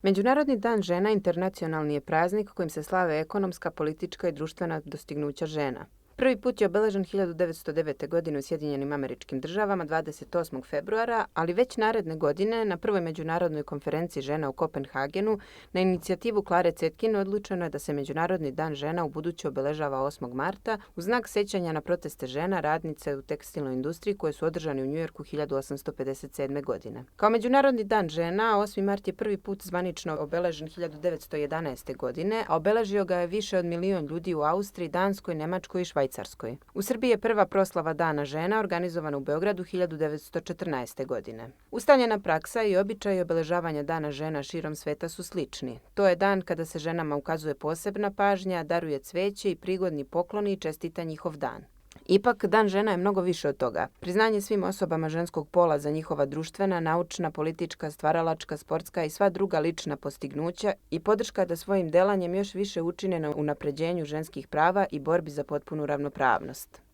Međunarodni dan žena internacionalni je praznik kojim se slave ekonomska, politička i društvena dostignuća žena. Prvi put je obeležen 1909. godine u Sjedinjenim Američkim Državama 28. februara, ali već naredne godine na prvoj međunarodnoj konferenciji žena u Kopenhagenu na inicijativu Klare Cetkin odlučeno je da se Međunarodni dan žena ubuduće obeležava 8. marta u znak sećanja na proteste žena radnice u tekstilnoj industriji koje su održani u Njujorku 1857. godine. Kao Međunarodni dan žena, 8. mart je prvi put zvanično obeležen 1911. godine, a obeležio ga je više od 1.000.000 ljudi u Austriji, Danskoj, Nemačkoj i Švajcarskoj. U Srbiji je prva proslava Dana žena organizovana u Beogradu 1914. godine. Ustaljena praksa i običaj obeležavanja Dana žena širom sveta su slični. To je dan kada se ženama ukazuje posebna pažnja, daruje cveće i prigodni pokloni i čestita njihov dan. Ipak, Dan žena je mnogo više od toga. Priznanje svim osobama ženskog pola za njihova društvena, naučna, politička, stvaralačka, sportska i sva druga lična postignuća i podrška da svojim delanjem još više učine na unapređenju ženskih prava i borbi za potpunu ravnopravnost.